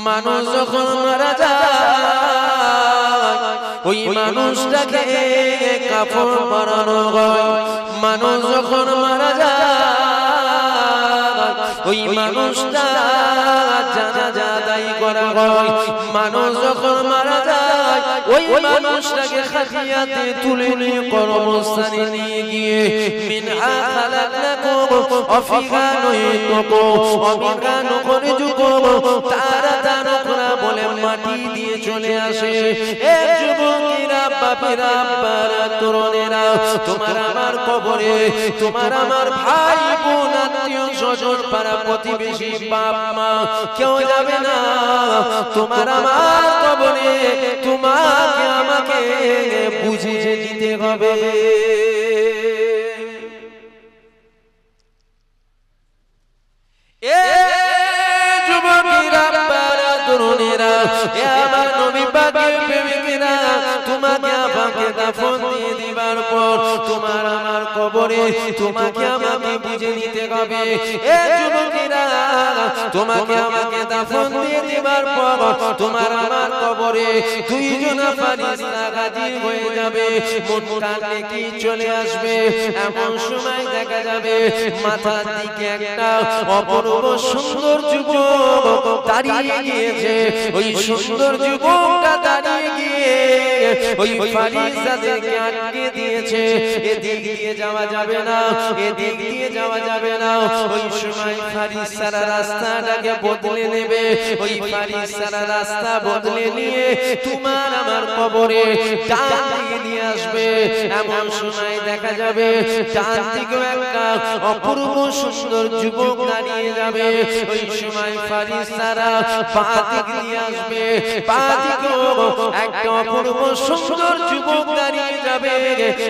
মানুষ যখন মারা যায় ওই মানুষটাকে কাফন পরানো হয়। মানুষ যখন মারা যায় ওই মানুষটা জানাজা আদায় করা হয়। মানুষ যখন মারা যায় ওই মানুষটাকে খাটিয়াতে তুলে নিয়ে কর্মস্থানে নিয়ে গিয়ে মিনহা খালাকনাকুম ওয়া ফিহা নুইতুকুম ওয়া মিনহা নুখরিজুকুম তারাতান উখরা বলে মাটি দিয়ে চলে আসে। এ যুবকেরা, বাপেরা, আব্বারা, তরুণেরা, তোমার আমার কবরে তোমার আমার ভাই বোন, আত্মীয় স্বজন, পাড়া প্রতিবেশী, বাপ মা কেউ যাবে না। তোমার আমার কবরে তোমাকে আমাকে বুঝিয়ে দিতে হবে। এ যুবকেরা, বাবারা, তরুণেরা, এ আমার নবী পাকের প্রেমিকেরা, তোমাকে আমাকে দাফন দিয়ে দিবার পর তোমার আমার কবরে তোমাকে আমাকে বুঝে নিতে হবে। এ যুবকেরা, তোমাকে আমাকে দাফন দিয়ে দিবার পর তোমার আমার কবরে দুইজনা ফারিস্তা হাজির হয়ে যাবে। মন কানে কি চলে আসবে, এমন সময় দেখা যাবে মাথার দিকে একটা অপূর্ব সুন্দর যুবক দাঁড়িয়ে গিয়েছে। ওই সুন্দর যুবকটা দাঁড়িয়ে গিয়ে ওই ফারিস্তাদেরকে আটকে দিয়েছে। এদিক দিয়ে যাওয়া যাবে না, এদিক দিয়ে যাওয়া যাবে না। ওই সময় ফারিস্তারা রাস্তাটাকে বদলে নেবে। ওই ফারিস্তারা রাস্তা বদলে নিয়ে তোমার আমার কবরে ডান দিকে নিয়ে আসবে। এমন সময় দেখা যাবে ডান দিকে একটা অপূর্ব সুন্দর যুবক দাঁড়িয়ে যাবে। ওই সময় ফারিস্তারা বাঁ দিকে নিয়ে আসবে। বাঁ দিকেও একটা অপূর্ব সুন্দর যুবক দাঁড়িয়ে যাবে।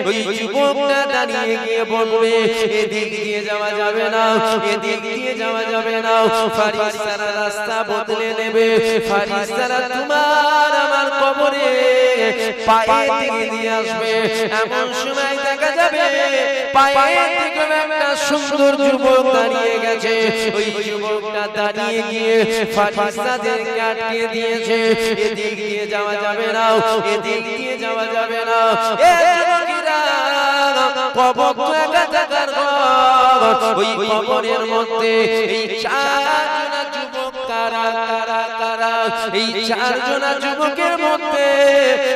ওই যুবকটা দাঁড়িয়ে গিয়ে বলবে এদিক দিয়ে যাওয়া যাবে না, এদিক দিয়ে যাওয়া যাবে না। ফারিস্তারা রাস্তা বদলে নেবে। ফারিস্তারা তোমার আমার কবরে পায়ের দিকে নিয়ে আসবে। এমন সময় দেখা যাবে পায়ের দিকে একটা সুন্দর যুবক দাঁড়িয়ে গেছে। ওই যুবকটা দাঁড়িয়ে গিয়ে ফারিস্তাদেরকে আটকে দিয়েছে। এদিক দিয়ে যাওয়া যাবে না, এদিক দিয়ে যাওয়া যাবে না। এ যুবকেরা, কবর তো একা থাকার ঘর। ওই কবরের মধ্যে এই চারজনা যুবক কারা কারা কারা? এই চারজনা যুবকের মধ্যে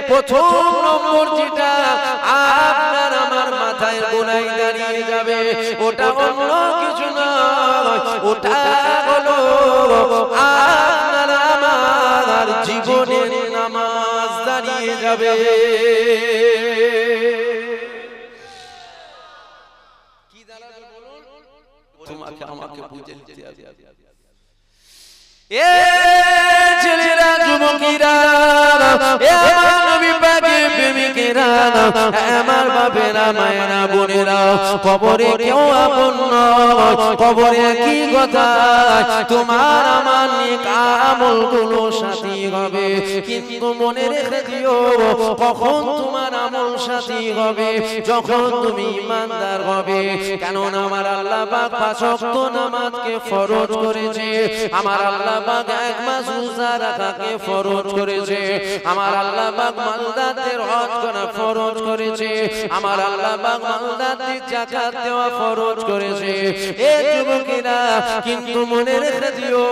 প্রথম নম্বর যেটা আপনার আমার মাথায় গোনায় দাঁড়িয়ে যাবে, ওটা অন্য কিছু নয়, ওটা হলো আপনার আমার জীবনের নামাজ দাঁড়িয়ে যাবে। কি দাঁড়াবে বলুন? তোমাকে আমাকে বুঝে নিতে হবে। এ ছেলেরা, যুবকেরা, এ আমার নবী পাকের প্রেমিকেরা, আমার বাপেরা, মায়েরা, বোনেরা, কবরে কেউ আপন নয়। কবরে কি কথা, তোমার আমার নেক আমলগুলো সাথী হবে। কিন্তু মনে রেখে দিও, কখন তোমার আমল সাথী হবে? যখন তুমি ঈমানদার হবে। কেননা আমার আল্লাহ পাক ৫ ওয়াক্ত নামাজকে ফরজ করেছে। আমার আল্লাহ পাক ১ মাস রোজা রাখাকে ফরজ করেছে। আমার আল্লাহ পাক মালদারদের হজ করা ফরজ করেছে। আমার আল্লাহ পাক মালদারদের যাকাত দেওয়া ফরজ করেছে। এ যুবকেরা, কিন্তু মনে রেখে দিও,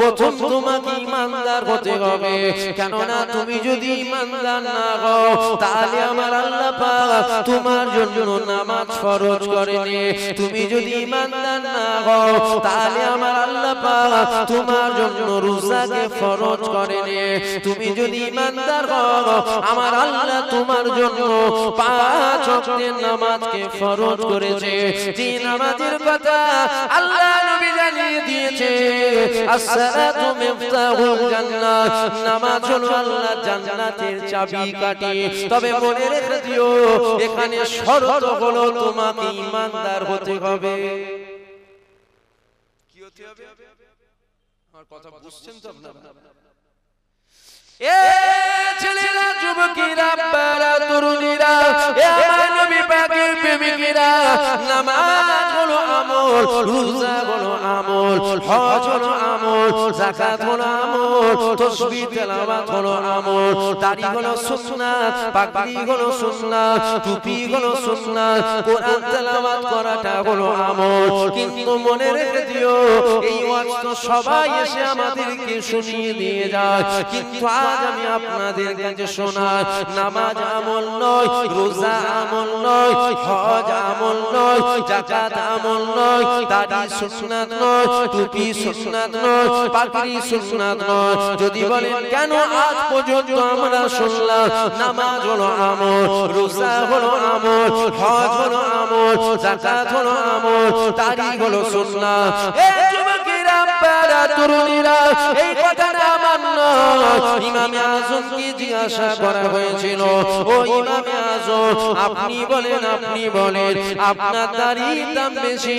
প্রথম তোমাকে ঈমানদার হতে হবে। কেননা তুমি যদি ঈমানদার না হও, তাহলে আমার আল্লাহ পাক তোমার জন্য নামাজ ফরজ করেনি। তুমি যদি ঈমানদার না হও, তাহলে আমার আল্লাহ পাক তোমার জন্য রোজাকে ফরজ করেনি। তুমি যদি ঈমানদার হও, আমার আল্লাহ তোমার জন্য ৫ ওয়াক্তের নামাজকে ফরজ করেছে। যে নামাজের কথা আল্লাহ নবী জানিয়ে দিয়েছে, আসসালাতু মিফতাহুল জান্নাহ, নামাজ হলো আল্লাহর জান্নাতের চাবিকাঠি। তবে মনে রেখে দিও, এখানে শর্ত হলো তোমাকে ঈমানদার হতে হবে। কি হতে হবে? আমার কথা বুঝছেন তো আপনারা? এ ছেলেরা, যুবকেরা, বাবারা, তরুণীরা, এ আমার নবী পাকের প্রেমিকেরা, নামাজ হলো আমল, রোজা হলো আমল, হজ হলো আমল, যাকাত হলো আমল, তাসবিহ তেলাওয়াত হলো আমল, দাড়ি হলো সুন্নাত, পাগড়ি হলো সুন্নাত, টুপি হলো সুন্নাত, কোরআন তেলাওয়াত করাটা হলো আমল। কিন্তু মনে রেখে দিও এই ওয়াজ তো সবাই এসে আমাদেরকে শুনিয়ে দিয়ে যায়, কিন্তু আজ আমি আপনাদের কাছে শোনাই নামাজ আমল নয়, রোজা আমল নয়, হজ আমল নয়, যাকাত আমল নয়, দাড়ি সুন্নাত নয়, টুপি সুন্নাত নয়, পাগড়ি সুন্নাত নয়। যদি বলেন কেন আজ পর্যন্ত আমরা শুনলাম নামাজ হলো আমল, রোজা হলো আমল, হজ হলো আমল, যাকাত হলো আমল, দাড়ি হলো সুন্নাত। এই যুবকেরা পাড়া তরুণীরা এই কথাটা আমার নয়। ইমামে আজমকে জিজ্ঞাসা করা হয়েছিল, ও ইমামে আজম আপনি বলেন আপনার দাড়ির দাম বেশি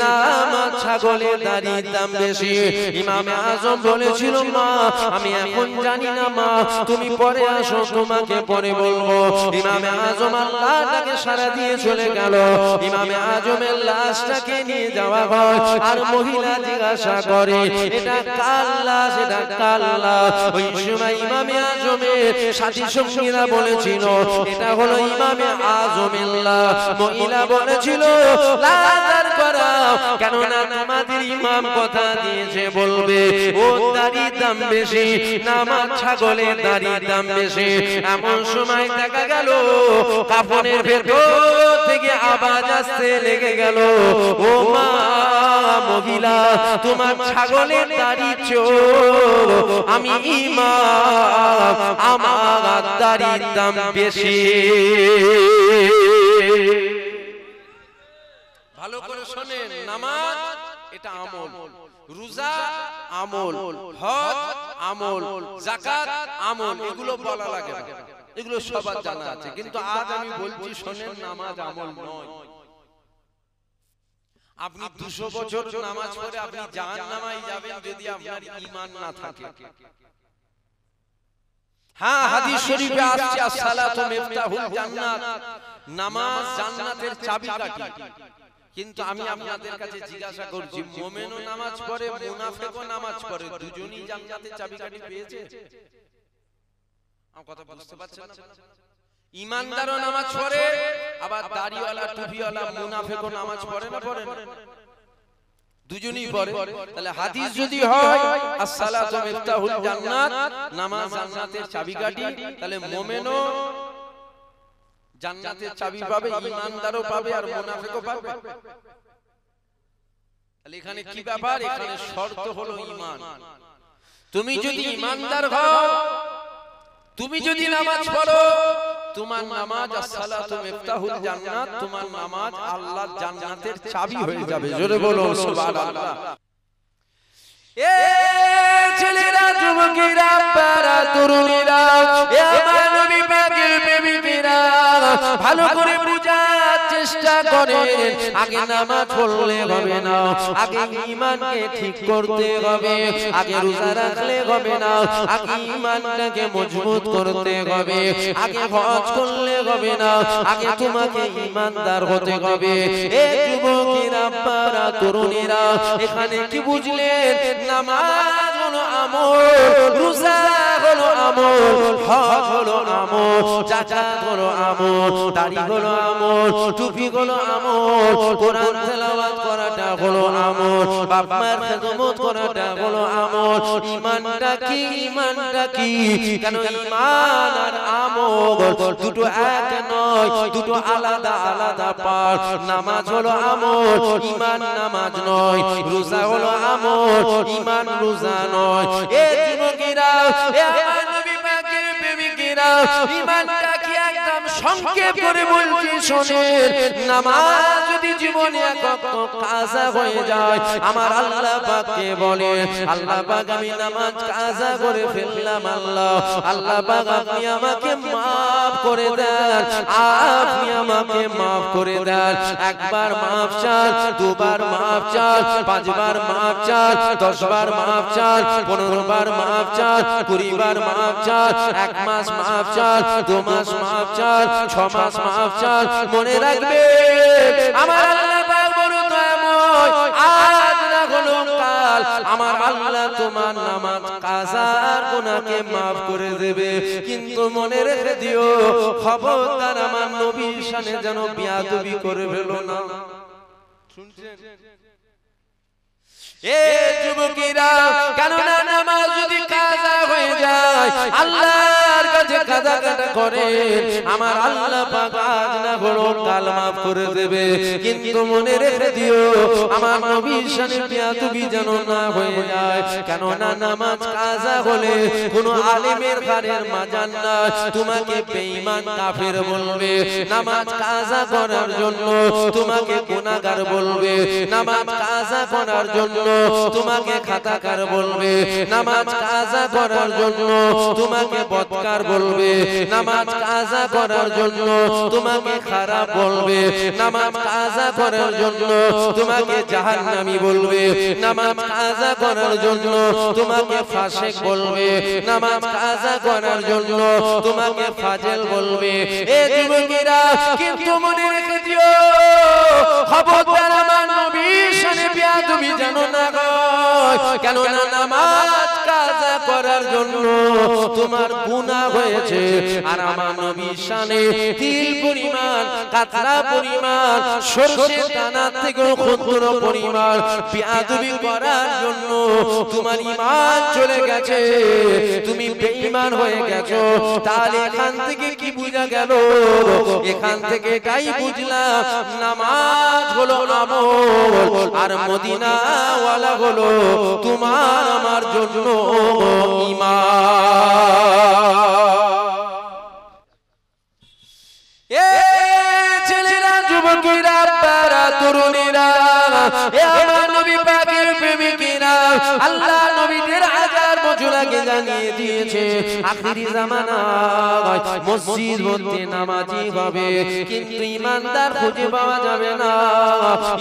না আমার ছাগলের দাড়ির দাম বেশি? ইমামে আজম বলেছিল, মা আমি এখন জানি না মা, তুমি পরে আসো তোমাকে পরে বলবো। ইমামে আজম আল্লাহটাকে সারা দিয়ে চলে গেল। ইমামে আজমের লাশটাকে নিয়ে যাওয়া হয়, আর মহিলা জিজ্ঞাসা করে এটা কার লাশ, এটা কার লাশ? ওই সময় ইমামে আজমের সাথী সঙ্গীরা বলেছিল এটা হলো ইমামে আজমের লাশ। মহিলা বলেছিল লাজার করাও, কেননা তোমাদের ইমাম কথা দিয়েছে বলবে ও দাড়ির দাম বেশি না আমার ছাগলের দাড়ির দাম বেশি। এমন সময় দেখা গেল কাফনের ভেতর থেকে আওয়াজ আসতে লেগে গেল, ও মা মহিলা তোমার ছাগলের দাড়ি চোর, আমি ইমাম আমার দাড়ির দাম বেশি। ভালো করে শোনেন, নামাজ এটা আমল, রোজা আমল, হজ আমল, যাকাত আমল, এগুলো বলা লাগে না, এগুলো সবার জানা আছে। কিন্তু আজ আমি বলছি শোনেন, নামাজ আমল নয়। আপনি 200 বছর নামাজ পড়ে আপনি জাহান্নামে যাবেন যদি আপনার ঈমান না থাকে। হ্যাঁ, হাদিস শরীফে আসছে as-সালাতু মিফতাহুল জান্নাত, নামাজ জান্নাতের চাবিকাঠি। কিন্তু আমি আপনাদের কাছে জিজ্ঞাসা করছি, মুমিনও নামাজ পড়ে, মুনাফিকও নামাজ পড়ে, দুজনেই জান্নাতের চাবিকাঠি পেয়েছে? আমার কথা বুঝতে পারছেন না? ঈমানদারও নামাজ পড়ে, আবার দাড়িওয়ালা টুপিওয়ালা মুনাফিকও নামাজ পড়ে না পড়ে না? দুজনেই পড়ে। তাহলে হাদিস যদি হয় as-সালাতু মিফতাহুল জান্নাত, নামাজ জান্নাতের চাবিকাঠি, তাহলে মুমিনও জান্নাতের চাবি পাবে, ঈমানদারও পাবে, আর মুনাফিকও পাবে। তাহলে এখানে কি ব্যাপার? এখানে শর্ত হলো ঈমান। তুমি যদি ঈমানদার হও, তুমি যদি নামাজ পড়ো, তোমার নামাজ as-সালাতু মিফতাহুল জান্নাত, তোমার নামাজ আল্লাহর জান্নাতের চাবি হয়ে যাবে। জোরে বলো সুবহানাল্লাহ। এ ছেলেরা, যুবকেরা, পাড়া তরুণীরা, এ আমার নবী পাকের প্রেমিকেরা, ভালো করে বুঝার চেষ্টা করেন। আগে নামাজ পড়লে হবে না, আগে ঈমানকে ঠিক করতে হবে। আগে রোজা রাখলে হবে না, আগে ঈমানটাকে মজবুত করতে হবে। আগে হজ করলে হবে না, আগে তোমাকে ঈমানদার হতে হবে। এ যুবকেরা, পাড়া তরুণীরা, এখানে কি বুঝলেন? নামাজ হলো আমল, রোজা হলো আমল, হজ হলো আমল, যাকাত হলো আমল, দাড়ি হলো আমল, টুপি হলো আমল, কোরআন তেলাওয়াত করাটা হলো আমল, বাপ মায়ের খেদমত করাটা হলো আমল। ঈমানটা কি? ঈমানটা কি? কেন ঈমান আর আমল দুটো এক নয়, দুটো আলাদা আলাদা পার্ট। নামাজ হলো আমল, ঈমান নামাজ নয়। রোজা হলো আমল, ঈমান রোজা নয়। এ যুবকেরা, এ আমার নবী পাকের প্রেমিকেরা, ঈমানটা কি একদম সংক্ষেপ করে বলছি শোনেন। নামাজ যদি জীবনে কাজা হয়ে যায়, আমার আল্লাহ পাককে বলে, আল্লাহ পাক আমি নামাজ কাজা করে ফেললাম, আল্লাহ পাক আপনি আমাকে মাফ করে দেন, আপনি আমাকে মাফ করে দেন। একবার মাফ চান, দুবার মাফ চান, 5 বার মাফ চান, 10 বার মাফ চান, 15 বার মাফ চান, 20 বার মাফ চান, 1 মাস মাফ চান, 2 মাস মাফ চান, 6 মাস মাফ চান। মনে রাখবে আমার আল্লাহ পাক বড় দয়াময়, আজ না হলো কাল আমার আল্লাহ তোমার নামাজ কাজার গুনাহকে maaf করে দেবে কিন্তু মনে রেখে দিও খবরদার আমার নবীর শানে যেন বিয়াদবি করে ফেলো না শুনছেন এ যুবকেরা কেননা নামাজ যদি কাজা হয়ে যায় আল্লাহর কাছে কাজা কাটা করে আমার আল্লাহ পাক আজ না হলো কাল maaf করে দেবে কিন্তু মনে রেখে দিও আমার নবীর শানে বিয়াদবি যেন না হয়ে যায় কেননা নামাজ কাজা হলে কোনো আলেমের ঘরের মাজান না তোমাকে বেঈমান কাফের বলবে নামাজ কাজা করার জন্য তোমাকে গুনাহগার বলবে নামাজ কাজা করার জন্য তোমাকে খাতাকার বলবে নামাজ কাজা করার জন্য তোমাকে বদকার বলবে নামাজ কাজা করার জন্য তোমাকে খারাপ বলবে নামাজ কাজা করার জন্য তোমাকে জাহান্নামী বলবে নামাজ কাজা করার জন্য তোমাকে ফাসিক বলবে নামাজ কাজা করার জন্য তোমাকে ফাজিল বলবে এ যুবকেরা কিন্তু মনে রেখে দিও খবরদার আমার নবীর শানে বিয়াদবি যেন না কেননা নামাজ কাজা করার জন্য তোমার গুনাহ হয়েছে আর আমার নবীর শানে তিল পরিমাণ কাতরা পরিমাণ সরষে দানা থেকে ক্ষুদ্র পরিমাণ বিয়াদবি করার জন্য তোমার ঈমান চলে গেছে তুমি বেঈমান হয়ে গেছো তাহলে এখান থেকে কি বোঝা গেল এখান থেকে এটাই বুঝলাম নামাজ হলো আমল আর মদিনা ওয়ালা হলো তোমার আমার জন্য ঈমান এ ছেলেরা যুবকেরা বারা তরুণীরা এ আমার নবী পাকের প্রেমিকেরা আল্লাহ নবীদের হাজার বছর আগে জানিয়ে দিয়েছে আখিরি জামানায় মসজিদ ভর্তি নামাজি হবে কিন্তু ঈমানদার খুঁজে পাওয়া যাবে না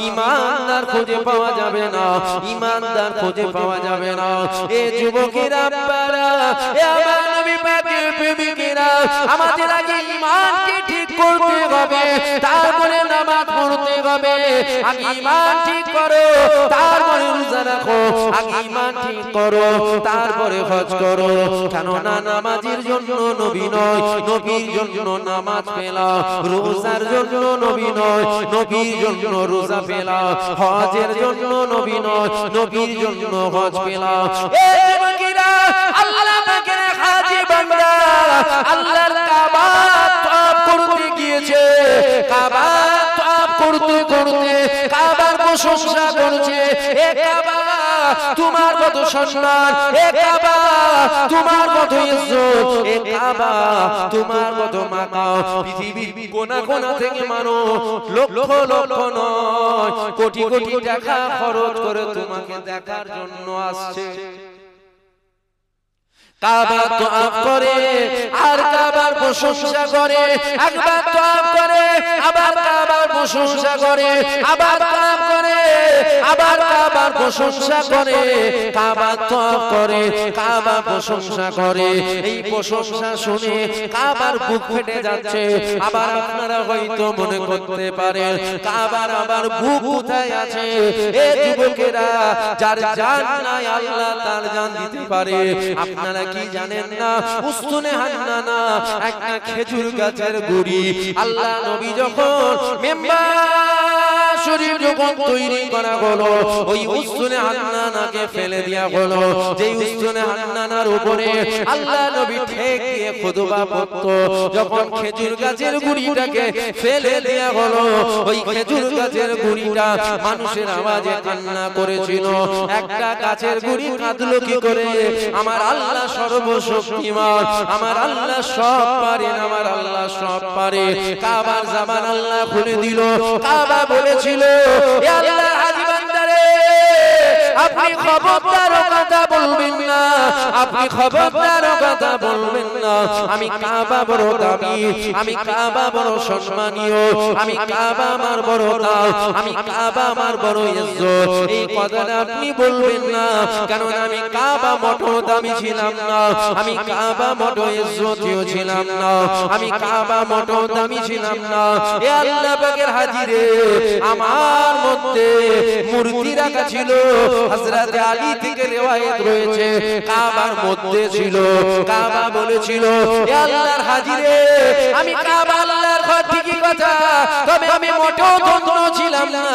ঈমানদার খুঁজে পাওয়া যাবে না ঈমানদার খুঁজে পাওয়া যাবে না এ যুবকেরা বারা এ আমার নবী পাকের প্রেমিকেরা আমাদের আগে ঈমানকে ঠিক করতে হবে তারপরে নামাজ পড়তে হবে আগে ঈমান ঠিক করো তারপরে রোজা রাখো আগে ঈমান ঠিক করো তারপরে হজ করো কেননা নামাজের জন্য নবী নয় নবীর জন্য নামাজ পেলা রোজার জন্য নবী নয় নবীর জন্য রোজা পেলা হজের জন্য নবী নয় নবীর জন্য হজ পেলা এ যুবকেরা আল্লাহ পাকের হাজী বান্দা আল্লাহর কাবা তওয়াফ করতে গিয়েছে কাবা তওয়াফ করতে করতে কাবার প্রশংসা করছে এ কাবা তোমার কত সম্মান এ কাবা তোমার কত ইজ্জত এ কাবা তোমার কত মাকাম পৃথিবীর কোনা কোনা থেকে মানুষ লক্ষ লক্ষ নয় কোটি কোটি টাকা খরচ করে তোমাকে দেখার জন্য আসছে কাবা তওয়াফ করে আর কাবার প্রশংসা করে একবার তওয়াফ করে আবার কাবার প্রশংসা করে আবার তওয়াফ করে আবার কাবার প্রশংসা করে কাবা তওয়াফ করে কাবা প্রশংসা করে এই প্রশংসা শুনে কাবার বুক ফেটে যাচ্ছে আবার আপনারা হয়তো মনে করতে পারেন কাবার আবার বুক কোথায় আছে এ যুবকেরা যার জান নাই আল্লাহ তার জান দিতে পারে আপনারা কি জানেন না উস্তুনে হান্নানা একটা খেজুর গাছের গুড়ি আল্লাহ নবী যখন মেম্বার শরীফ যখন তৈরি করা হলো ওই উস্তুনে হান্নানাকে ফেলে দেয়া হলো যেই উস্তুনে হান্নানার উপরে আল্লাহ নবী ঠেক দিয়ে খুতবা পড়তো যখন খেজুর গাছের গুড়িটাকে ফেলে দেয়া হলো ওই খেজুর গাছের গুড়িটা মানুষের আওয়াজে কান্না করেছিল একটা গাছের গুড়ি কাঁদলো কি করে আমার আল্লাহ সর্বশক্তিমান আমার আল্লাহ সব পারেন আমার আল্লাহ সব পারে কাবার জামান আল্লাহ খুলে দিল কাবা বলেছিল হে আল্লাহ হাজী বান্দারে আপনি খবরদার কথা বলবেন না আপনি খবরদার কথা বলবেন না আমি কাবা বড় দামি আমি কাবা বড় সম্মানীয় আমি কাবা আমার বড় দাম আমি কাবা আমার বড় ইজ্জত এই কথাটা আপনি বলবেন না কারণ আমি কাবা মোটো দামি ছিলাম না আমি কাবা মোটো ইজ্জতীয় ছিলাম না আমি কাবা মোটো দামি ছিলাম না এ আল্লাহ পাকের হাজিরে আমার মধ্যে মূর্তি রাখা ছিল হযরত হযরতে আলী থেকে রিওয়ায়াত রয়েছে কাবার মধ্যে ছিল। কাবা বলেছিল, হে আল্লাহর হাজিরে, আমি কাবা আল্লাহর ঘর ঠিকই কথা, তবে আমি মোটেও ধন্য ছিলাম না।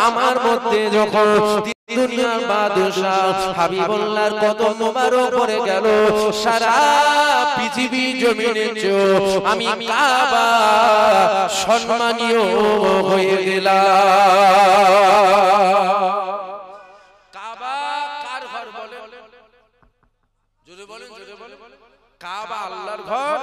আমার মধ্যে যখন দুনিয়ার বাদশা হাবিবুল্লাহর কদম মোবারক পড়ে গেল, সারা পৃথিবী জমিনের চেয়ে আমি কাবা সম্মানীয় হয়ে গেলাম। কাবা কার ঘর বলেন? জোরে বলেন, জোরে বলেন। কাবা আল্লাহর ঘর।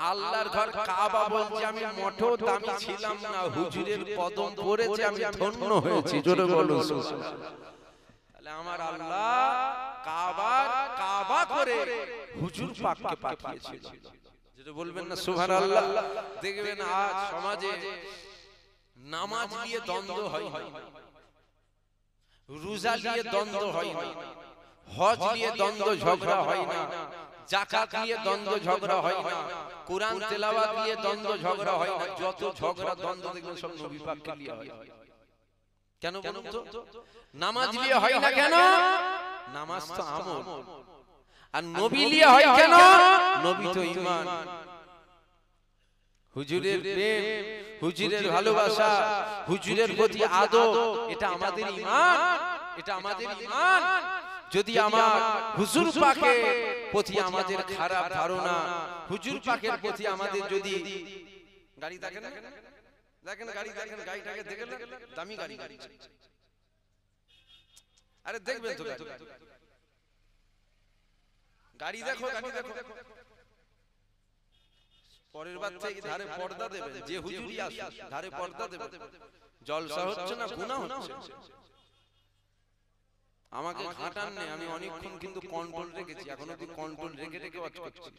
আল্লাহর ঘর কাবা বলছে আমি মোটেও দামি ছিলাম না, হুজুরের কদম পড়েছে আমি ধন্য হয়েছি। জোরে বলুন সুবহানাল্লাহ। তাহলে আমার আল্লাহ কাবার কাবা করে হুজুর পাককে পাঠিয়েছিল। যেটা বলবেন না সুবহানাল্লাহ। দেখবেন আজ সমাজে নামাজ নিয়ে দ্বন্দ্ব হয় না, রোজা নিয়ে দ্বন্দ্ব হয় না, হজ নিয়ে দ্বন্দ্ব ঝগড়া হয় না, যাকাত নিয়ে দ্বন্দ্ব ঝগড়া হয় না, কোরআন তেলাওয়াত নিয়ে দ্বন্দ্ব ঝগড়া হয় না। যত ঝগড়া দ্বন্দ্ব দেখবেন সব নবী পাককে নিয়ে হয়। কেন বলুন তো? নামাজ নিয়ে হয় না কেন? নামাজ তো আমল। আর নবী নিয়ে হয় কেন? নবী তো ঈমান। হুজুরের প্রেম, হুজুরের ভালোবাসা, হুজুরের প্রতি আদব, এটা আমাদের ঈমান, এটা আমাদের ঈমান। যদি আমার হুজুর পাকের প্রতি আমাদের খারাপ ধারণা, হুজুর পাকের প্রতি আমাদের যদি গাড়ি দেখেন, দেখেন গাড়ি, দেখেন গাড়িটাকে দেখেন, দামি গাড়ি, আরে দেখবেন তো গাড়ি দেখো, গাড়ি দেখো, পরের বার থেকে ধারে পর্দা দেবেন, যে হুজুরই আসে ধারে পর্দা দেবেন। জলসা হচ্ছে না, গুনাহ হচ্ছে। আমাকে ঘাটান নেই, আমি অনেকক্ষণ কিন্তু কন্ট্রোল রেখেছি, এখন অব্দি কন্ট্রোল রেখে রেখে ওয়াজ করছি।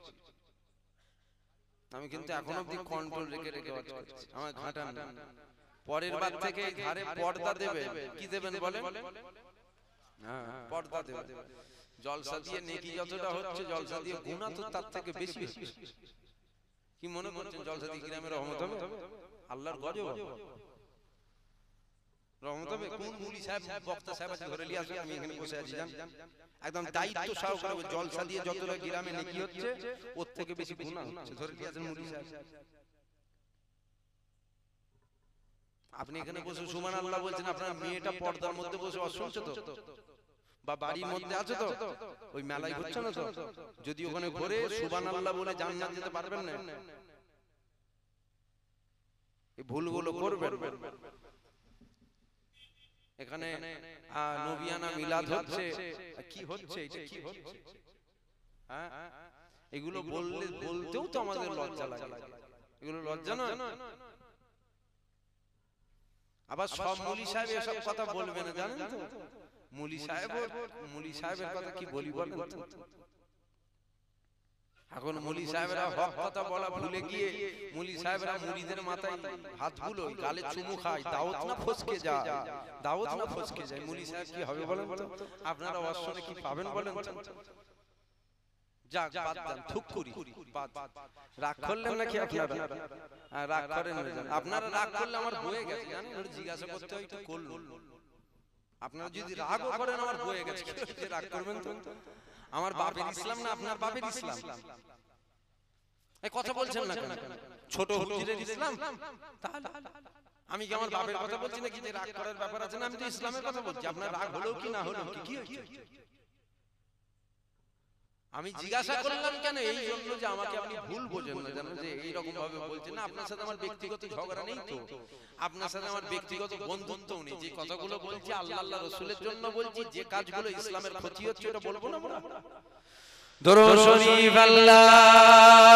আমি কিন্তু এখন অব্দি কন্ট্রোল রেখে রেখে ওয়াজ করছি, আমার ঘাটান নেই। পরের বার থেকে ধারে পর্দা দেবেন। কি দেবেন বলেন? হ্যাঁ, পর্দা দেবেন। জলসা দিয়ে নেকি যতটা হচ্ছে, জলসা দিয়ে গুনাহ তো তার থেকে বেশি হচ্ছে। কি মনে করছেন জলসা দিয়ে গ্রামে রহমত হবে? আল্লাহর গজব রহমত হবে? কোন মুলি সাহেব বক্তা সাহেব আছে ধরে নিয়ে আসুন, আমি এখানে বসে আছি, জান একদম দায়িত্ব সহকারে জলসা দিয়ে যতটা গ্রামে নেকি হচ্ছে ওর থেকে বেশি গুনাহ হচ্ছে, ধরে নিয়ে আসেন মুলি সাহেব। আপনি এখানে বসে সুবহানাল্লাহ বলছেন, আপনার মেয়েটা পর্দার মধ্যে বসে অশুনছে তো, বা বাড়ির মধ্যে আছে তো, ওই মেলায় হচ্ছে না তো, যদি ওখানে ঘুরে সুবহানাল্লাহ বলে জান্নাত যেতে পারবেন না। এই ভুলগুলো করবেন। এখানে নবিয়ানা মিলাদ হচ্ছে, কি হচ্ছে, এটা কি হচ্ছে? হ্যাঁ, এগুলো বললে বলতেও তো আমাদের লজ্জা লাগে। এগুলো লজ্জা নয়? আবার সব মুলি সাহেব এসব কথা বলবে না, জানেন তো? মুলি সাহেবের কথা কি বলি বলেন তো? এখন মুলি সাহেবরা হক কথা বলা ভুলে গিয়ে মুলি সাহেবরা মুরিদের মাথায় হাত বুলোয়, গালে চুমু খায়, দাওয়াত না ফসকে যায়, দাওয়াত না ফসকে যায়। মুলি সাহেব কি হবে বলেন তো? আপনারা অবশ্যই কি পাবেন বলেন তো? যাক বাদ দেন, থুক করি বাদ। রাগ করলেন নাকি আপনারা? হ্যাঁ, রাগ করেন না। আপনারা রাগ করলে আমার বয়ে গেছে, জানেন, জিজ্ঞাসা করতে হয় একটু করলো। আপনারা যদি রাগও করেন আমার বয়ে গেছে, রাগ করবেন তো? আমার বাপের ইসলাম না আপনার বাপের ইসলাম? এই কথা বলছেন না কেন? ছোট হুজুরের ইসলাম? আমি কি আমার বাপের কথা বলছি নাকি যে রাগ করার ব্যাপার আছে না? আমি তো ইসলামের কথা বলছি। আপনার রাগ হলো কি না হলো কি হয়েছে? আমি জিজ্ঞাসা করলাম কেন? এই জন্য যে আমাকে আপনি ভুল বোঝেন না, জানেন যে এই রকম ভাবে বলছেন না। আপনার সাথে আমার ব্যক্তিগত ঝগড়া নেই তো, আপনার সাথে আমার ব্যক্তিগত বন্ধুত্বও নেই। যে কথাগুলো বলছি আল্লাহ রাসূলের জন্য বলছি, যে কাজগুলো ইসলামের ক্ষতি হচ্ছে ওটা বলবো না আমরা। দরুদ শরীফ আল্লাহুম্মা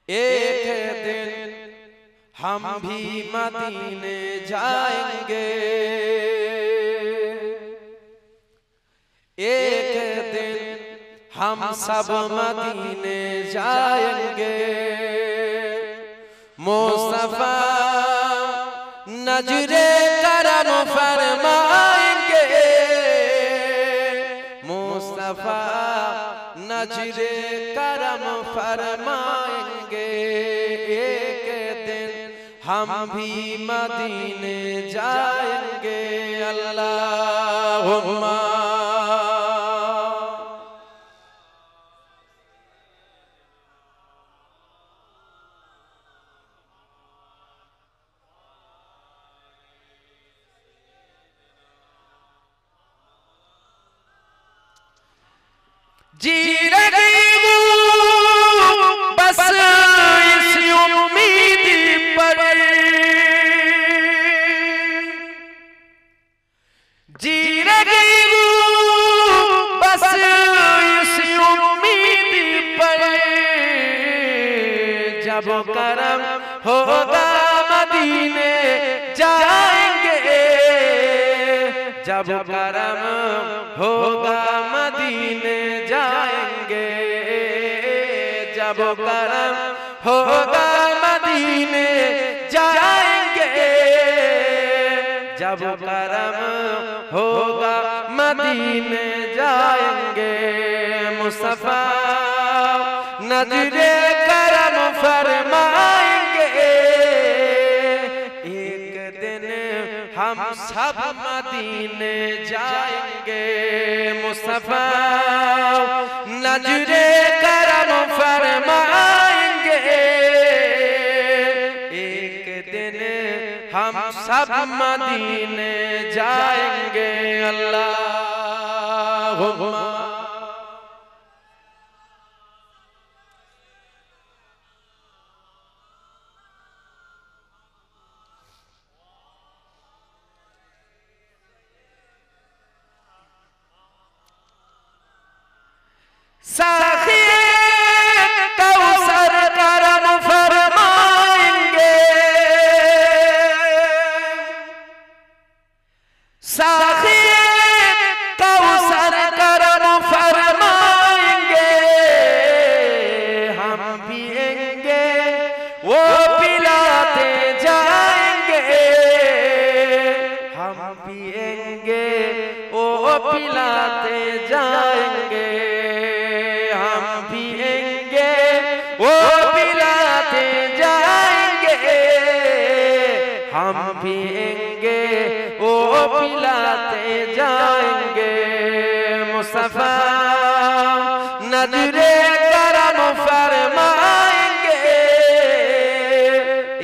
एक दिन हम भी मदीने जाएंगे, एक दिन हम सब मदीने जाएंगे, मुस्तफा नजरे करम फरमाएंगे मुस्तफा नजरे करम फरमाएंगे एक दिन हम भी मदीने जाएंगे अल्लाहुम्मा जी रही हूँ बस इस उम्मीद पर जी रही हूँ बस इस उम्मीद पर जब करम होगा मदीने जाएंगे जब करम होगा मदीने जाएंगे जब करम होगा मदीने जाएंगे जब करम होगा मदीने जाएंगे मुस्तफा नजरे करम फरमाएंगे एक दिन हम सब मदीने जाएंगे मुस्तफा नजरे करम फरमाएंगे एक दिन हम सब मदीने जाएंगे अल्लाहुम्मा साखिए कौसर करम फरमाएंगे साखिए कौसर करम फरमाएंगे हम पिएंगे वो पिलाते जाएंगे हम पिएंगे वो पिलाते जाएंगे वो पिलाते जाएंगे हम पिएंगे वो पिलाते जाएंगे मुस्तफा नजरे करम फरमाएंगे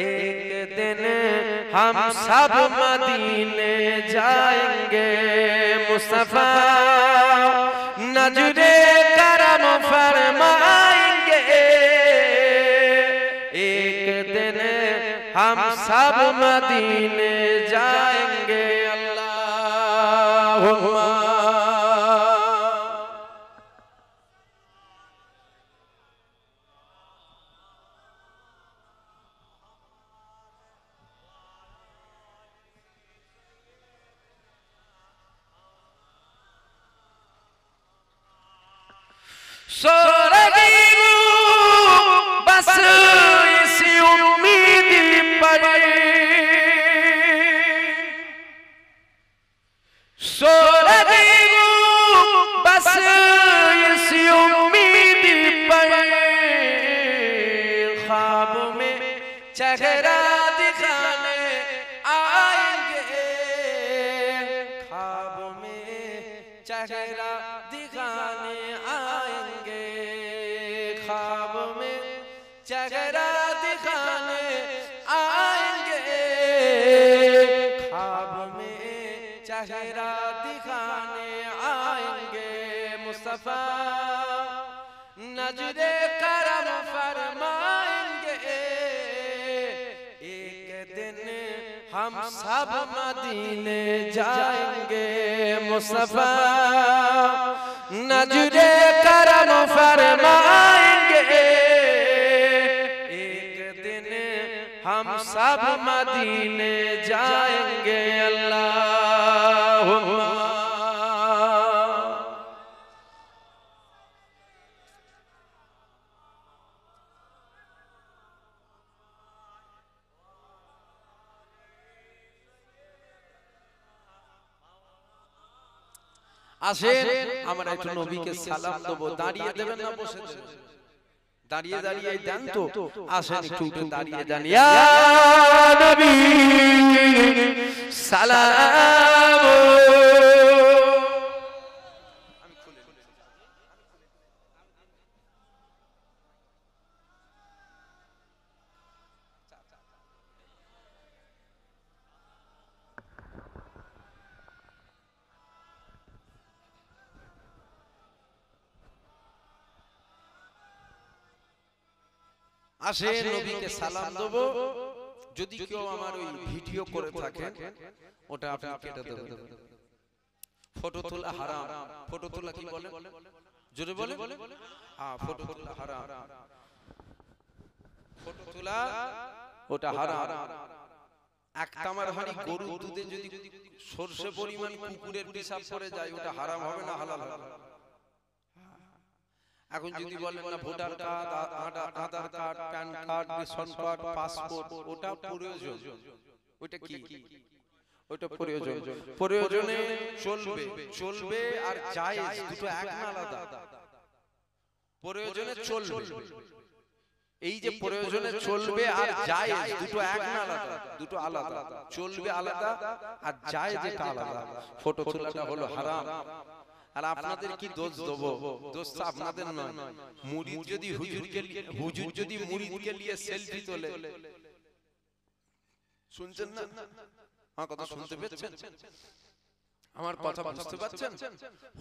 एक दिन हम सब मदीने जाएंगे मुस्तफा नजरे करम फरमाएंगे एक दिन हम सब मदीने जाएंगे अल्लाहुम्मा सो रही हूँ बस इस उम्मीद पर सो रही हूँ बस इस उम्मीद पर ख्वाब में चेहरा दिखाने आएंगे ख्वाब में चेहरा दिखाने आएंगे ख्वाब में चेहरा दिखाने आएंगे ख्वाब में चेहरा दिखाने आएंगे मुस्तफा नजरे करम फरमाएंगे एक दिन हम सब मदीने जाएंगे मुस्तफा नजरे करम फरमाएंगे एक दिन हम सब मदीने जाएंगे अल्लाहुम्मा আসেন আমরা একটু নবীকে সালাম দেব। দাঁড়িয়ে দেবেন না বসে দেবেন? দাঁড়িয়ে দাঁড়িয়ে দেন তো। আসেন একটু উঠে দাঁড়িয়ে দেন। ইয়া নবী সালাম। আসেন নবীকে সালাম দেব। যদি কেউ আমার ওই ভিডিও করে থাকে ওটা আপনি কেটে দেবেন। ফটো তোলা হারাম। ফটো তোলা কি বলে? জোরে বলে। হ্যাঁ, ফটো তোলা হারাম। ফটো তোলা ওটা হারাম। এক তামার হাড়ি গরুর দুধে যদি সরষে পরিমাণ কুকুরের পেশাব পড়ে যায় ওটা হারাম হবে না হালাল হবে? এখন যদি বলেন না voter card, Aadhaar card, PAN card, ration card, passport ওটা প্রয়োজন। ওটা কি? ওটা প্রয়োজন। প্রয়োজনে চলবে, চলবে আর জায়েজ দুটো এক না আলাদা? প্রয়োজনে চলবে, এই যে প্রয়োজনে চলবে আর জায়েজ দুটো এক না আলাদা? দুটো আলাদা। চলবে আলাদা আর জায়েজ এটা আলাদা। ফটো তোলাটা হলো হারাম। আর আপনাদের কি দোষ দেব? দোষ তো আপনাদের নয়। মুরিদ যদি হুজুর যদি মুরিদকে নিয়ে সেলফি তোলে, শুনছেন না? আমার কথা শুনতে পেয়েছেন? আমার কথা বুঝতে পারছেন?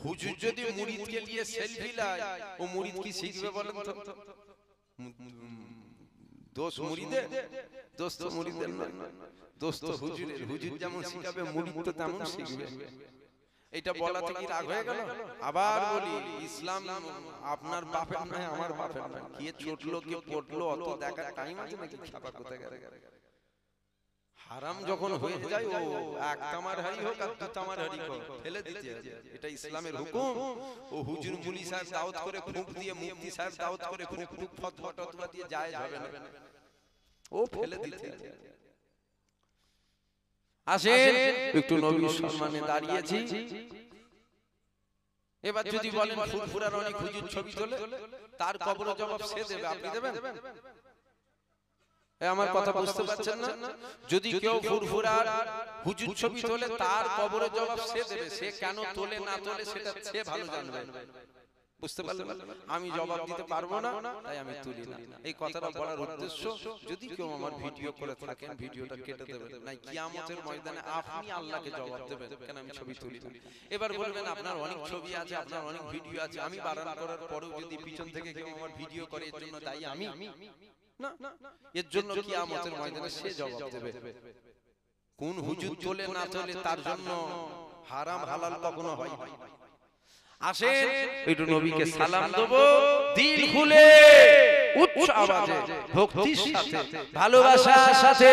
হুজুর যদি মুরিদকে নিয়ে সেলফি লায়, ও মুরিদ কি শিখবে বলেন তো? দোষ মুরিদের? দোষ তো মুরিদের নয়, দোষ তো হুজুরের। হুজুর যেমন শিখাবে মুরিদ তো তেমন শিখবে। এটা বলাতে কি রাগ হয়ে গেল? আবার বলি, ইসলাম আপনার বাপের নয়, আমার বাপের নয়। কে চটলো কে পটলো অত দেখার টাইম আছে নাকি? খাবার কোথায় গেল? হারাম যখন হয়ে যায় ও এক তামার হাড়ি হোক আর দু তামার হাড়ি হোক ফেলে দিতে হবে। এটা ইসলামের হুকুম। ও হুজুর মুলি সাহেব দাওয়াত করে ফুঁক দিয়ে, মুফতি সাহেব দাওয়াত করে ফুঁক ফুঁক ফতোয়া টতোয়া দিয়ে জায়েজ হবে না। ও ফেলে দিতে হবে। আসেন একটু নবীর সম্মানে দাঁড়িয়েছি। এবার যদি বলেন ফুরফুরার অনেক হুজুর ছবি তোলে, তার কবর জবাব সে দেবে, আপনি দেবেন? আমার কথা বুঝতে পারছেন না? যদি কেউ ফুরফুরার হুজুর ছবি তোলে, তার কবরের জবাব সে দেবে। সে কেন তোলে না তোলে সেটা সে ভালো জানবে। বুঝতে পারলেন? আমি জবাব দিতে পারবো না, তাই আমি তুলি না। এই কথাটা বলার উদ্দেশ্য, যদি কেউ আমার ভিডিও করে থাকেন ভিডিওটা কেটে দেবেন। নাই কিয়ামতের ময়দানে আপনি আল্লাহকে জবাব দেবেন, কেন আমি ছবি তুলি না। এবার বলবেন আপনার অনেক ছবি আছে, আপনার অনেক ভিডিও আছে, আমি বারণ করার পরেও যদি পিছন থেকে কেউ আমার ভিডিও করে, এর জন্য দায়ী আমি না। এর জন্য কিয়ামতের ময়দানে সে জবাব দেবে। কোন হুজুর তোলে না তোলে তার জন্য হারাম হালাল কখনো হয় না। আসেন একটু নবীকে সালাম দেব, দিল খুলে উচ্চ আওয়াজে, ভক্তির সাথে, ভালোবাসার সাথে,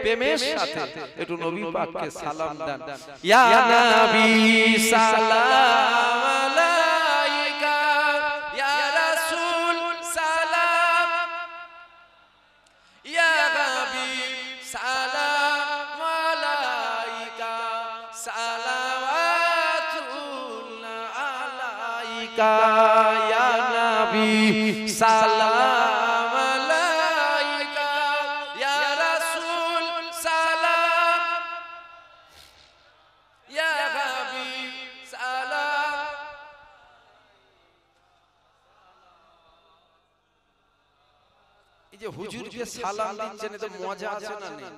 প্রেমের সাথে একটু নবী পাককে সালাম দেন। ইয়া নবী সালাম আলাইকা, ইয়া রাসূল সালাম, ইয়া হাবিব সালাম আলাইকা, সালাওয়াতুল্লাহ আলাইকা, ইয়া নবী সালাম আলাইকা, ইয়া রাসূল সালাম, ইয়া হাবিব সালাম। এই যে হুজুরকে সালাম দিচ্ছেন, এতে মজা আছে না নেই?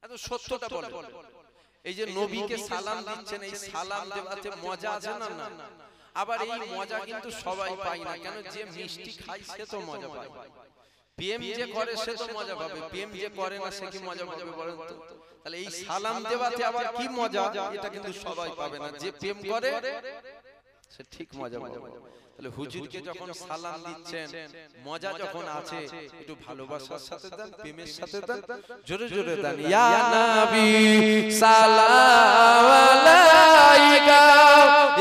এত সত্যটা বলে। এই যে নবীকে সালাম দিচ্ছেন, এই সালাম দেওয়াতে মজা আছে না না? আবার এই মজা কিন্তু সবাই পায় না। কেন? যে মিষ্টি খায় সে তো মজা পায়। প্রেম যে করে সে তো মজা পাবে, প্রেম যে করে না সে কি মজা পাবে বলেন তো? তাহলে এই সালাম দেওয়াতে আবার কি মজা, এটা কিন্তু সবাই পাবে না। যে প্রেম করে সে ঠিক মজা পাবে। তাহলে হুজুরকে যখন সালাম দিচ্ছেন, মজা যখন আছে, একটু ভালোবাসার সাথে দেন, প্রেমের সাথে দেন, জোরে জোরে দেন। ইয়া নবী সালাম আলাইকা,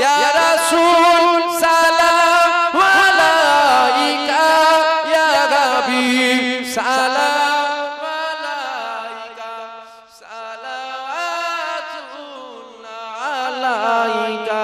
ইয়া রাসূল সালাম আলাইকা, ইয়া হাবিব সালাম আলাইকা, সালাওয়াতুল্লাহ আলাইকা।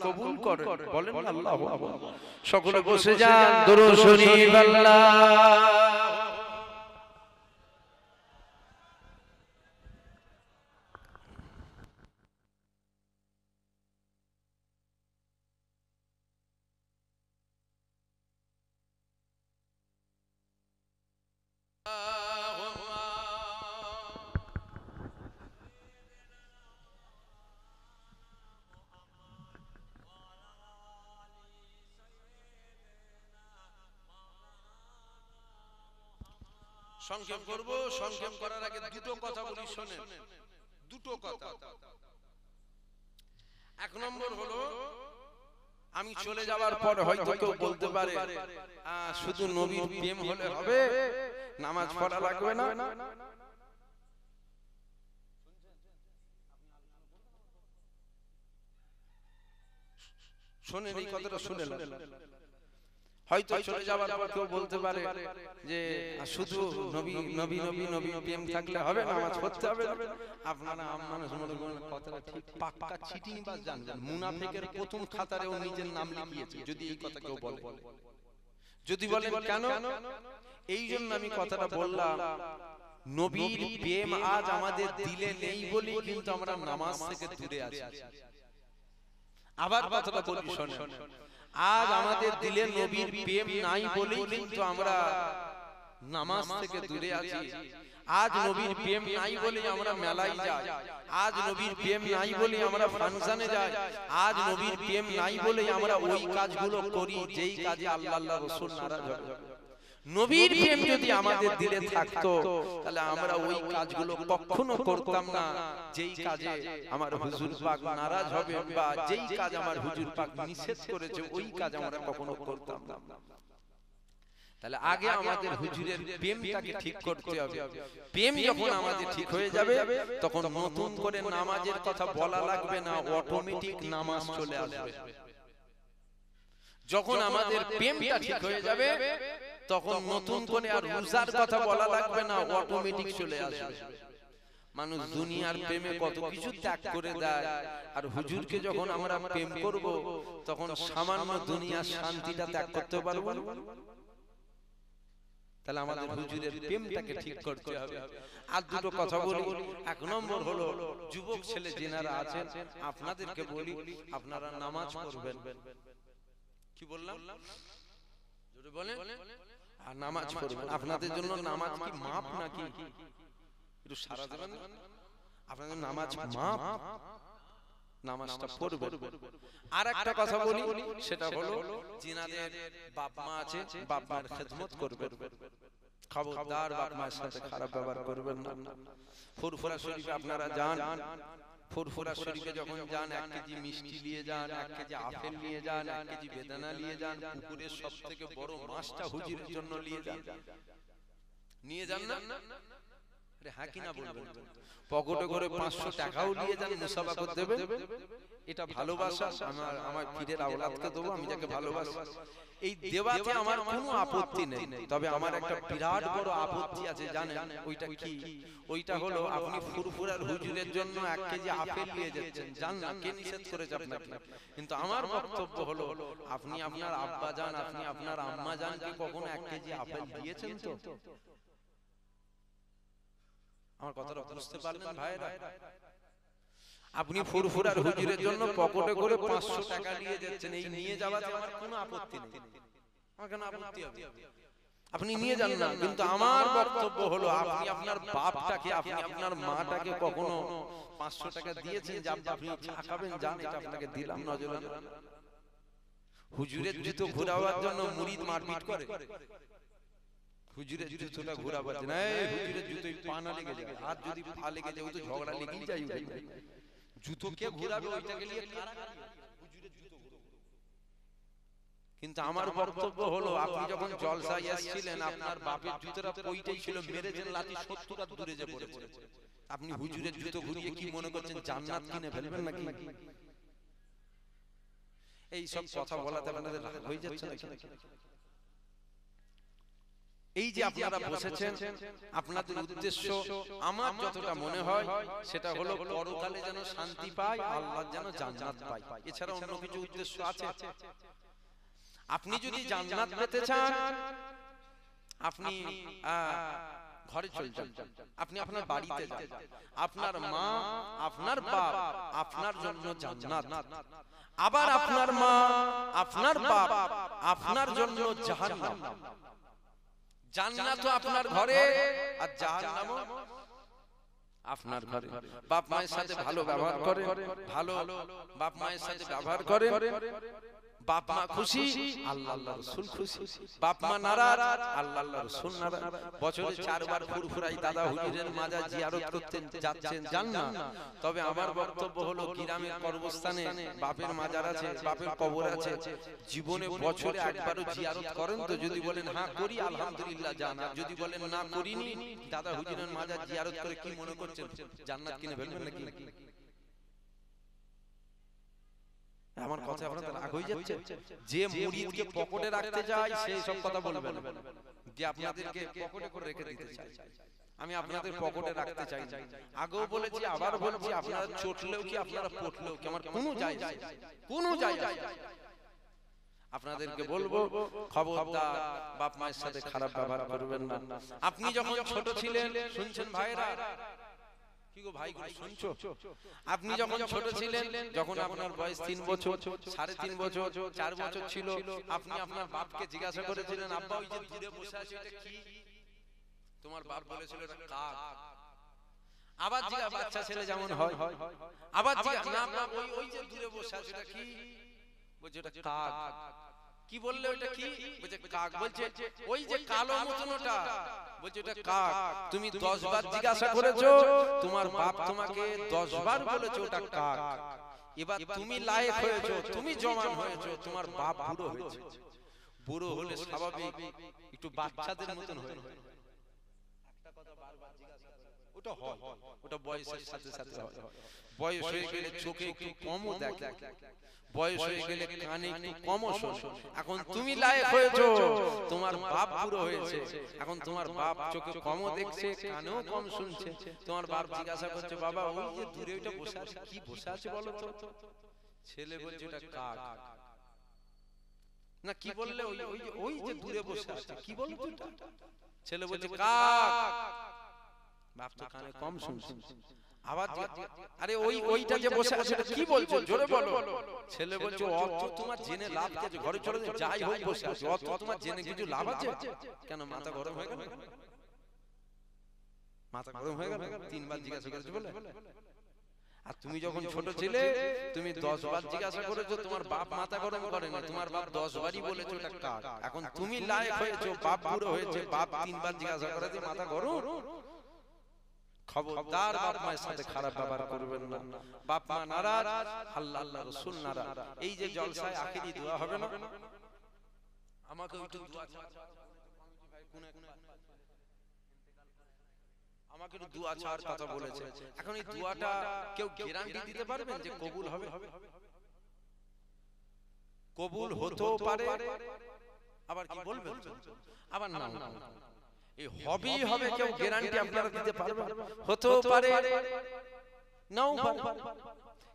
কবুল করেন, বলেন আল্লাহু আকবার। সকলে বসে যান, দরুদ শরীফ আল্লাহ। সংক্ষেপ করব, সংক্ষেপ করার আগে দুটো কথা বলি, শোনেন। দুটো কথা। এক নম্বর হলো, আমি চলে যাওয়ার পর হয়তো কেউ বলতে পারে শুধু নবীর প্রেম হলে হবে, নামাজ পড়া লাগবে না। শোনেন এই কথাটা, শুনে হয়তো চলে যাওয়ার পর কেউ বলতে পারে যে শুধু নবী নবী নবী নবী প্রেম থাকলে হবে, নামাজ পড়তে হবে না। আপনারা মানুষ মনে করেন কথাটা ঠিক, পাক্কা চিটিংবাজ জানবেন। মুনাফিকের প্রথম খাতারে ও নিজের নাম লিখিয়েছে যদি এই কথা কেউ বলে। যদি বলেন কেন, এই জন্য আমি কথাটা বললাম, নবীর প্রেম আজ আমাদের দিলে নেই বলি কিন্তু আমরা নামাজ থেকে দূরে আছি। আবার কথাটা বলি শোনেন, আজ আমাদের দিলে নবীর প্রেম নাই বলেই কিন্তু আমরা নামাজ থেকে দূরে আছি। আজ নবীর প্রেম নাই বলে আমরা মেলায় যাই, আজ নবীর প্রেম নাই বলে আমরা ফাংশনে যাই, আজ নবীর প্রেম নাই বলে আমরা ওই কাজগুলো করি যেই কাজে আল্লাহ আল্লাহ রাসূল নারাজ হবে। নবীর প্রেম যদি আমাদের দিলে থাকতো তাহলে আমরা ওই কাজগুলো কখনো করতাম না যেই কাজে আমার হুজুর পাক নারাজ হবে, বা যেই কাজ আমার হুজুর পাক নিষেধ করেছে ওই কাজ আমরা কখনো করতাম না। তাহলে আগে আমাদের হুজুরের প্রেমটাকে ঠিক করতে হবে। প্রেম যখন আমাদের ঠিক হয়ে যাবে তখন নতুন করে নামাজের কথা বলা লাগবে না, অটোমেটিক নামাজ চলে আসবে। যখন আমাদের প্রেমটা ঠিক হয়ে যাবে তখন নতুন করে আর রোজার কথা বলা লাগবে না, অটোমেটিক চলে আসবে। মানুষ দুনিয়ার প্রেমে কত কিছু ত্যাগ করে দেয়, আর হুজুরকে যখন আমরা প্রেম করব তখন সামান্য দুনিয়ার শান্তিটা ত্যাগ করতে পারবো না। তাহলে আমাদের হুজুরের প্রেমটাকে ঠিক করতে হবে। আর দুটো কথা বলি। এক নম্বর হলো, যুবক ছেলে যারা আছেন আপনাদেরকে বলি, আপনারা নামাজ পড়বেন। কি বললাম? জোরে বলেন। আর নামাজ পড়বেন। আপনাদের জন্য নামাজ কি মাপ নাকি? একটু সারা দেবেন। আপনাদের নামাজ মাপ, নামাজটা পড়বেন। আর একটা কথা বলি, সেটা হলো যিনাদের বাপ মা আছে বাপ মার খেদমত করবেন। খবরদার বাপ মায়ের সাথে খারাপ ব্যবহার করবেন না। ফুরফুরা শরীফে আপনারা যান, ফুরফুরা শরীফে যখন যান 1 কেজি মিষ্টি নিয়ে যান, 1 কেজি আপেল নিয়ে যান, 1 কেজি বেদানা নিয়ে যান, পুকুরের সবথেকে বড় মাছটা হুজুরের জন্য নিয়ে যান। নিয়ে যান না? আরে হ্যাঁ কিনা বলবেন। পকেটে করে 500 টাকাও নিয়ে যান, মুসাফা করতে দেবেন। এটা ভালোবাসা। আমার পীরের আওলাদকে দেবো, আমি যাকে ভালোবাসি। এই দেওয়াতে আমার কোনো আপত্তি নেই, তবে আমার একটা বিরাট বড় আপত্তি আছে জানেন? ওইটা কি? ওইটা হলো আপনি ফুরফুরার হুজুরের জন্য 1 কেজি আপেল নিয়ে যাচ্ছেন, জান না কে নিষেধ করেছে আপনাকে? কিন্তু আমার বক্তব্য হলো, আপনি আপনার আব্বা জান, আপনি আপনার আম্মা জানকে কখনো 1 কেজি আপেল দিয়েছেন তো? আমার কথাটা বুঝতে পারলেন ভাইরা? আপনি ফুরফুরার হুজুরের জন্য পকেটে করে 500 টাকা নিয়ে যাচ্ছেন, এই নিয়ে যাওয়াতে আমার কোনো আপত্তি নেই। আমার কেন আপত্তি হবে? আপনি নিয়ে যান না, কিন্তু আমার বক্তব্য হলো আপনি আপনার বাপটাকে, আপনি আপনার মাটাকে কখনো 500 টাকা দিয়েছেন যে আপনি চা খাবেন, জান এটা আপনাকে দিলাম, নজর না। হুজুরের জুতো ঘোরাবার জন্য মুরিদ মারপিট করে। হুজুরের জুতোটা ঘোরাবার জন্য, এই হুজুরের জুতোয় পা না লেগে যায়, হাত যদি পা লেগে যায় ও তো ঝগড়া লেগেই যায়। জুতো কে ঘোরাবে ওইটাকে নিয়ে হুজুরের জুতো ঘোরাবে। কিন্তু আমার বক্তব্য হলো, আপনি যখন জলসায় এসেছিলেন আপনার বাপের জুতোটা কইটাই ছিল, মেরেছেন লাঠি 70 হাত দূরে যে পড়েছে। আপনি হুজুরের জুতো ঘুরিয়ে কি মনে করছেন জান্নাত কিনে ফেলবেন নাকি? এই সব কথা বলাতে আপনাদের রাগ হয়ে যাচ্ছে নাকি? এই যে আপনারা বসেছেন, আপনাদের উদ্দেশ্য আমার যতটা মনে হয় সেটা হলো পরকালে যেন শান্তি পায়, আল্লাহ যেন জান্নাত পায়, এছাড়া অন্য কিছু উদ্দেশ্য আছে? আপনি যদি জান্নাত পেতে চান, আপনি ঘরে চলে যান, আপনি আপনার বাড়িতে যান, আপনার মা আপনার বাপ আপনার জন্য জান্নাত, আবার আপনার মা আপনার বাপ আপনার জন্য জাহান্নাম। জান্নাত আপনার ঘরে আর জাহান্নামও আপনার ঘরে। বাপ মায়ের সাথে ভালো ব্যবহার করে, ভালো বাপ মায়ের সাথে ব্যবহার করে, বাপ মা খুশি, আল্লাহ আল্লাহ রাসূল খুশি। বাপ মা নারাজ, আল্লাহ আল্লাহ রাসূল নারাজ। বছরে 4 বার ফুরফুরাই দাদা হুজুরের মাজার জিয়ারত করতে যাচ্ছেন, যান না। তবে আমার বক্তব্য হলো গ্রামের কবরস্থানে বাপের মাজার আছে, বাপের কবর আছে, জীবনে বছরে একবারও জিয়ারত করেন তো? যদি বলেন হ্যাঁ করি, আলহামদুলিল্লাহ যান। যদি বলেন না করিনি, দাদা হুজুরের মাজার জিয়ারত করে কি মনে করছেন জান্নাত কিনে ফেলবেন নাকি? আমার কথা আপনাদের রাগ হয়ে যাচ্ছে? যে মুরিদকে পকেটে রাখতে যায় সেই সব কথা বলবেন, যে আপনাদেরকে পকেটে করে রেখে দিতে চাই। আমি আপনাদের পকেটে রাখতে চাই না। আগেও বলেছি, আবার বলছি, আপনারা চটলেও কি আপনারা পটলেও কি আমার কোনো যায় আসে না, কোনো যায় আসে না। আপনাদেরকে বলবো, খবরদার বাপ মায়ের সাথে খারাপ ব্যবহার করবেন না। আপনি যখন ছোট ছিলেন, শুনছেন ভাইরা, কি গো ভাই শুনছো? আপনি যখন ছোট ছিলেন, যখন আপনার বয়স 3 বছর, 3.5 বছর, 4 বছর ছিল, আপনি আপনার বাপকে জিজ্ঞাসা করেছিলেন, আব্বা ওই যে দূরে বসে আছে এটা কি? তোমার বাপ বলেছিল এটা কাক। আবার জিজ্ঞাসা, বাচ্চা ছেলে যেমন হয়, আবার জিজ্ঞাসা, না না ওই যে দূরে বসে আছে এটা কি? বলছে এটা কাক। কি বললে ওটা কি? বলছে কাক। বলছে ওই যে কালো মতনটা, বলছে ওটা কাক। তুমি 10 বার জিজ্ঞাসা করেছো, তোমার বাপ তোমাকে 10 বার বলেছে ওটা কাক। এবার তুমি লায়েক হয়েছো, তুমি জওয়ান হয়েছো, তোমার বাপ বুড়ো হয়েছে। বুড়ো হলে স্বাভাবিক একটু বাচ্চাদের মতন হয়ে একটা কথা বারবার জিজ্ঞাসা করে, ওটা হয়, ওটা বয়সের সাথে সাথে হয়। বয়স হয়ে গেলে চোখে একটু কমও দেখে, বয়স হয়ে গেলে কানে একটু কমও শোনে। এখন তুমি লায়েক হয়েছো, তোমার বাপ বুড়ো হয়েছে, এখন তোমার বাপ চোখে কমও দেখছে, কানেও কম শুনছে। তোমার বাপ জিজ্ঞাসা করছে, বাবা ওই যে দূরে ওইটা বসে আছে, কি বসে আছে বলো তো? ছেলে বলছে ওটা কাক। না কি বললে? ওই যে দূরে বসে আছে, কি বলো তো? ছেলে বলছে কাক। বাপ তো কানে কম শুনছে। আবার আরে ওইটা যে বসে আছে এটা কি বলছো, জোরে বলো। ছেলে বলছে অত তোমার জেনে লাভ কি আছে? ঘরে চলে যাই হোক বসে আছে, অত তোমার জেনে কিছু লাভ আছে? কেন মাথা গরম হয়ে গেল? মাথা গরম হয়ে গেল? 3 বার জিজ্ঞাসা করেছো বলে? আর তুমি যখন ছোট ছিলে, তুমি 10 বার জিজ্ঞাসা করেছো, তোমার বাপ মাথা গরম করেনি, তোমার বাপ 10 বারই বলেছো এটা কাক। এখন তুমি লায়েক হয়েছো, বাপ বুড়ো হয়েছে, বাপ 3 বার জিজ্ঞাসা করেছে, মাথা গরম। খবরদার বাপ মায়ের সাথে খারাপ ব্যবহার করবেন না। বাপ মা নারাজ, আল্লাহ আল্লাহ রাসূল নারাজ। এই যে জলসায় আখিরি দোয়া হবে না, আমাকে একটু দোয়া আমাকে একটু দোয়া চাওয়ার কথা বলেছে। এখন এই দোয়াটা কেউ গ্যারান্টি দিতে পারবেন যে কবুল হবে? কবুল হতেও পারে, আবার কি বলবেন, আবার না এই হবেই হবে, কেউ গ্যারান্টি আপনারা দিতে পারবেন? হতেও পারে, নাও পারে।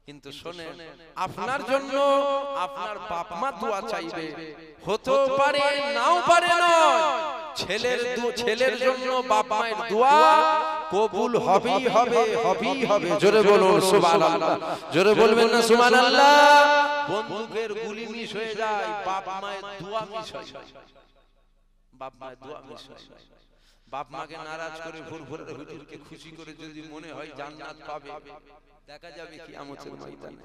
কিন্তু শুনেন, আপনার জন্য আপনার বাপ মা দোয়া চাইবে, হতেও পারে নাও পারে নয়। ছেলের জন্য বাপ মায়ের দোয়া কবুল হবেই হবে, হবেই হবে। জোরে বলুন সুবহানাল্লাহ। জোরে বলবেন না সুবহানাল্লাহ? বন্দুকের গুলি মিস হয়ে যায়, বাপ মায়ের দোয়া মিস হয়। বাপ মায়ের দোয়া মিস হয়। বাপ মাকে নারাজ করে ফুরফুরের হুজুরকে খুশি করে যদি মনে হয় জান্নাত পাবে, দেখা যাবে কিয়ামতের ময়দানে।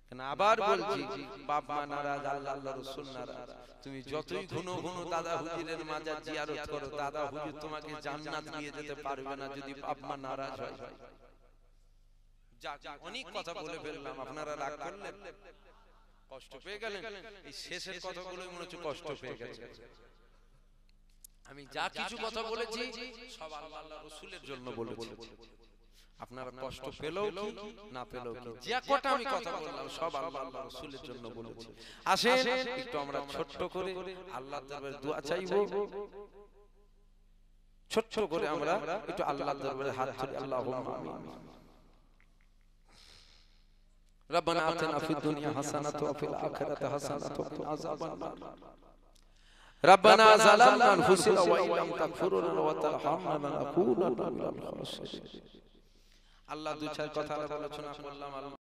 কেন আবার বলছি, বাপ মা নারাজ, আল্লাহ আল্লাহ রাসূল নারাজ। তুমি যতই ঘন ঘন দাদা হুজুরের মাজার জিয়ারত করো, দাদা হুজুর তোমাকে জান্নাত নিয়ে যেতে পারবে না যদি বাপ মা নারাজ হয়। যাক, অনেক কথা বলে ফেললাম, আপনারা রাগ করলেন, কষ্ট পেয়ে গেলেন। এই শেষের কথাগুলোই মনে হচ্ছে কষ্ট পেয়ে গেছে। আমি যা কিছু কথা বলেছি সব আল্লাহ আল্লাহ রাসূলের জন্য বলেছি। আপনারা কষ্ট পেলেও কি না পেলেও কি, যে কটা আমি কথা বললাম সব আল্লাহ আল্লাহ রাসূলের জন্য বলেছি। আসেন একটু আমরা ছোট্ট করে আল্লাহর দরবারে দোয়া চাইবো। ছোট করে আমরা একটু আল্লাহর দরবারে হাত তুলি, আল্লাহুম্মা আমিন। ربنا آتنا في الدنيا حسنة وفي الآخرة حسنة وقنا عذاب النار ربنا ظلمنا أنفسنا وإن لم تغفر لنا وترحمنا لنكونن من الخاسرين। আল্লাহ দু চার কথা আলোচনা করলাম।